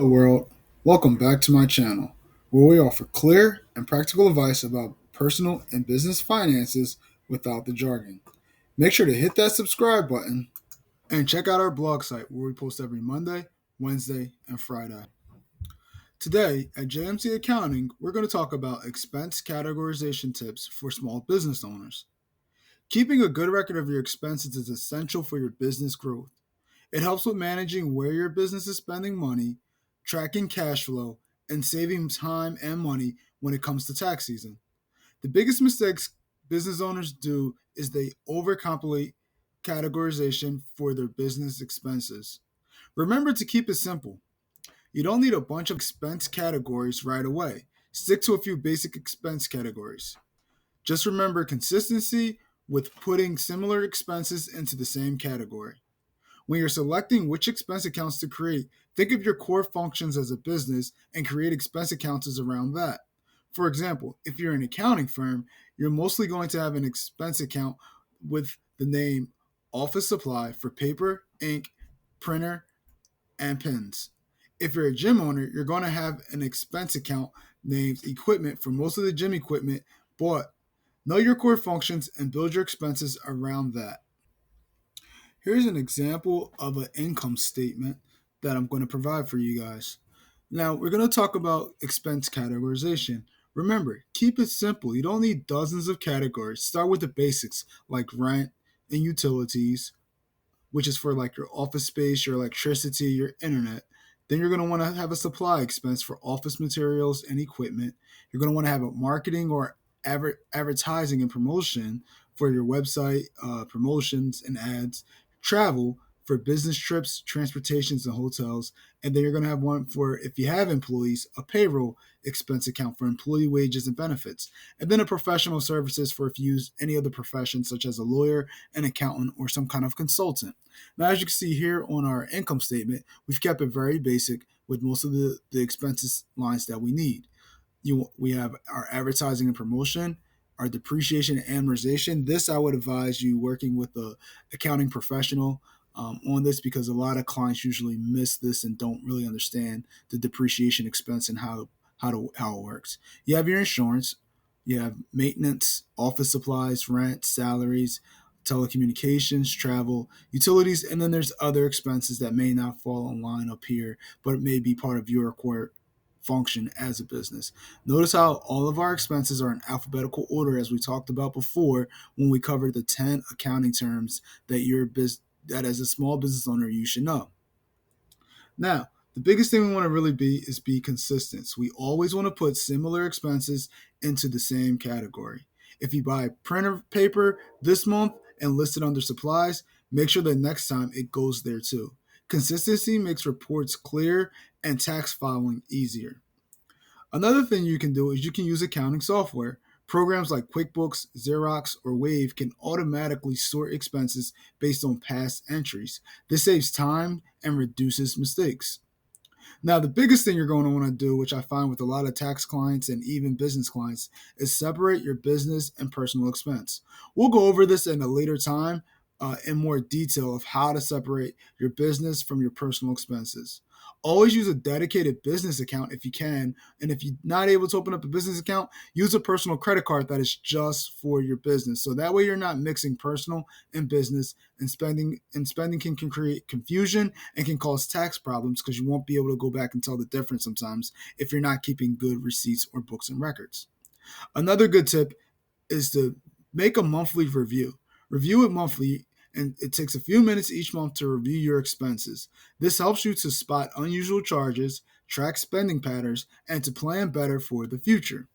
Hello world, welcome back to my channel, where we offer clear and practical advice about personal and business finances without the jargon. Make sure to hit that subscribe button and check out our blog site where we post every Monday, Wednesday, and Friday. Today at JMC Accounting, we're going to talk about expense categorization tips for small business owners. Keeping a good record of your expenses is essential for your business growth. It helps with managing where your business is spending money, tracking cash flow, and saving time and money when it comes to tax season. The biggest mistakes business owners do is they overcomplicate categorization for their business expenses. Remember to keep it simple. You don't need a bunch of expense categories right away. Stick to a few basic expense categories. Just remember consistency with putting similar expenses into the same category. When you're selecting which expense accounts to create, think of your core functions as a business and create expense accounts around that. For example, if you're an accounting firm, you're mostly going to have an expense account with the name office supply for paper, ink, printer, and pens. If you're a gym owner, you're going to have an expense account named equipment for most of the gym equipment, but know your core functions and build your expenses around that. Here's an example of an income statement that I'm going to provide for you guys. Now, we're going to talk about expense categorization. Remember, keep it simple. You don't need dozens of categories. Start with the basics like rent and utilities, which is for like your office space, your electricity, your internet. Then you're going to want to have a supply expense for office materials and equipment. You're going to want to have a marketing or advertising and promotion for your website, promotions and ads, travel for business trips, transportations, and hotels. And then you're going to have one for, if you have employees, a payroll expense account for employee wages and benefits. And then a professional services for if you use any other profession, such as a lawyer, an accountant, or some kind of consultant. Now, as you can see here on our income statement, we've kept it very basic with most of the expenses lines that we need. We have our advertising and promotion, our depreciation and amortization. This I would advise you working with a accounting professional on this, because a lot of clients usually miss this and don't really understand the depreciation expense and how it works. You have your insurance, you have maintenance, office supplies, rent, salaries, telecommunications, travel, utilities, and then there's other expenses that may not fall in line up here, but it may be part of your core function as a business. Notice how all of our expenses are in alphabetical order, as we talked about before when we covered the 10 accounting terms that as a small business owner you should know. Now, the biggest thing we want to really be consistent. So we always want to put similar expenses into the same category. If you buy printer paper this month and list it under supplies, make sure that next time it goes there too. Consistency makes reports clear and tax filing easier. Another thing you can do is you can use accounting software. Programs like QuickBooks, Xerox, or Wave can automatically sort expenses based on past entries. This saves time and reduces mistakes. Now, the biggest thing you're going to want to do, which I find with a lot of tax clients and even business clients, is separate your business and personal expense. We'll go over this in a later time in more detail of how to separate your business from your personal expenses. Always use a dedicated business account if you can. And if you're not able to open up a business account, use a personal credit card that is just for your business. So that way you're not mixing personal and business, and spending can create confusion and can cause tax problems because you won't be able to go back and tell the difference sometimes if you're not keeping good receipts or books and records. Another good tip is to make a monthly review. Review it monthly, and it takes a few minutes each month to review your expenses. This helps you to spot unusual charges, track spending patterns, and to plan better for the future.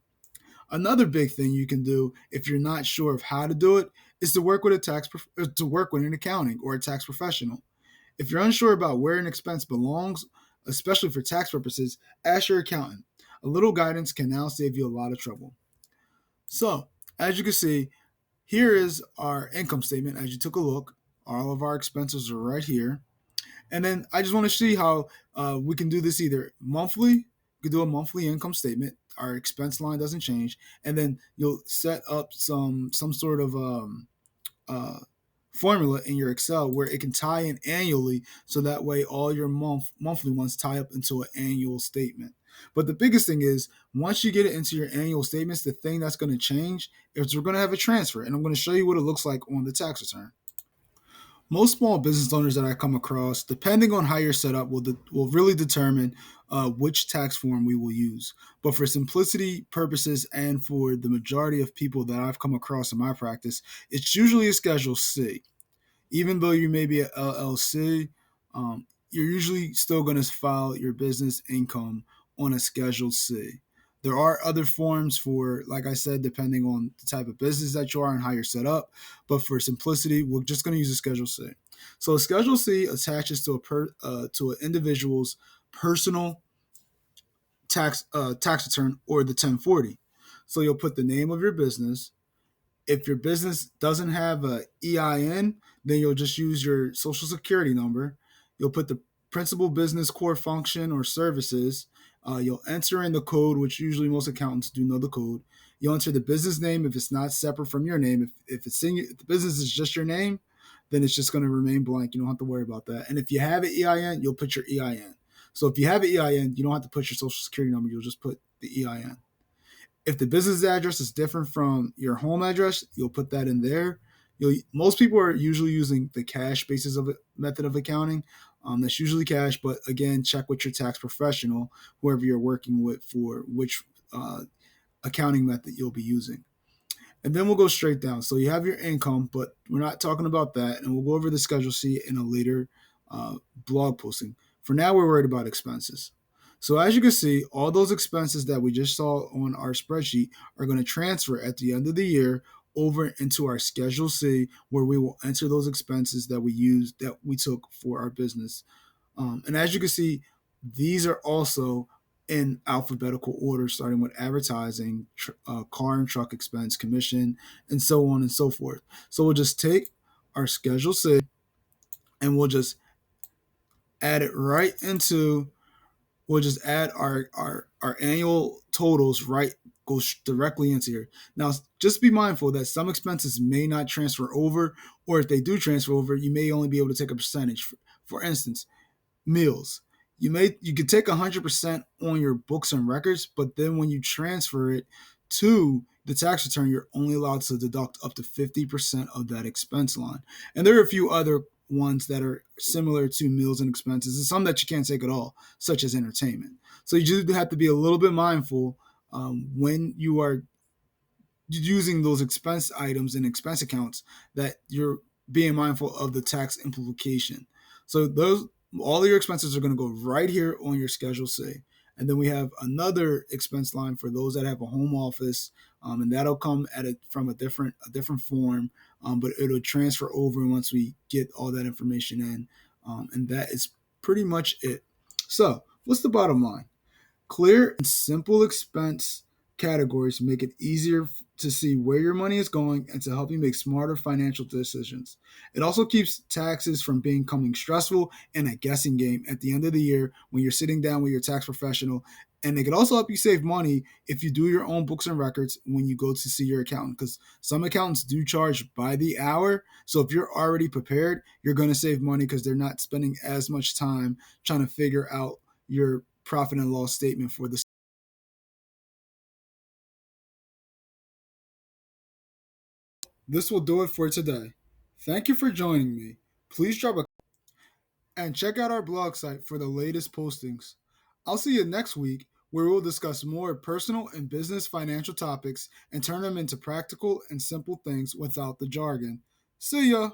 Another big thing you can do if you're not sure of how to do it is to work with an accounting or a tax professional. If you're unsure about where an expense belongs, especially for tax purposes, ask your accountant. A little guidance can now save you a lot of trouble. So, as you can see, here is our income statement. As you took a look, all of our expenses are right here. And then I just want to see how we can do this either monthly. You can do a monthly income statement. Our expense line doesn't change, and then you'll set up some sort of uh, formula in your Excel where it can tie in annually, so that way all your monthly ones tie up into an annual statement. But the biggest thing is, once you get it into your annual statements, the thing that's going to change is we're going to have a transfer, and I'm going to show you what it looks like on the tax return. Most small business owners that I come across, depending on how you're set up, will really determine which tax form we will use. But for simplicity purposes and for the majority of people that I've come across in my practice, it's usually a Schedule C. Even though you may be a LLC, you're usually still going to file your business income on a Schedule C. There are other forms for, like I said, depending on the type of business that you are and how you're set up. But for simplicity, we're just going to use a Schedule C. So a Schedule C attaches to to an individual's personal tax return, or the 1040. So you'll put the name of your business. If your business doesn't have a EIN, then you'll just use your social security number. You'll put the principal business core function or services. You'll enter in the code, which usually most accountants do know the code. You'll enter the business name if it's not separate from your name. If the business is just your name, then it's just going to remain blank. You don't have to worry about that. And if you have an EIN, you'll put your EIN. So if you have an EIN, you don't have to put your social security number. You'll just put the EIN. If the business address is different from your home address, you'll put that in there. Most people are usually using the cash basis of method of accounting. That's usually cash, but again, check with your tax professional, whoever you're working with, for which accounting method you'll be using. And then we'll go straight down. So you have your income, but we're not talking about that. And we'll go over the Schedule C in a later blog posting. For now, we're worried about expenses. So as you can see, all those expenses that we just saw on our spreadsheet are going to transfer at the end of the year over into our Schedule C, where we will enter those expenses that we took for our business. And as you can see, these are also in alphabetical order, starting with advertising, car and truck expense, commission, and so on and so forth. So we'll just take our Schedule C and we'll just add it right into, we'll just add our annual totals, right, goes directly into here. Now, just be mindful that some expenses may not transfer over, or if they do transfer over, you may only be able to take a percentage. For instance, meals. You could take 100% on your books and records, but then when you transfer it to the tax return, you're only allowed to deduct up to 50% of that expense line. And there are a few other ones that are similar to meals and expenses, and some that you can't take at all, such as entertainment. So you do have to be a little bit mindful when you are using those expense items and expense accounts, that you're being mindful of the tax implication. So those, all of your expenses are going to go right here on your Schedule C. And then we have another expense line for those that have a home office, and that'll come at it from a different form, but it'll transfer over once we get all that information in, and that is pretty much it. So what's the bottom line? Clear and simple expense categories make it easier to see where your money is going and to help you make smarter financial decisions. It also keeps taxes from becoming stressful and a guessing game at the end of the year when you're sitting down with your tax professional. And it can also help you save money if you do your own books and records when you go to see your accountant, because some accountants do charge by the hour. So if you're already prepared, you're going to save money because they're not spending as much time trying to figure out your profit and loss statement for the. This will do it for today. Thank you for joining me. Please drop a and check out our blog site for the latest postings. I'll see you next week, where we'll discuss more personal and business financial topics and turn them into practical and simple things without the jargon. See ya!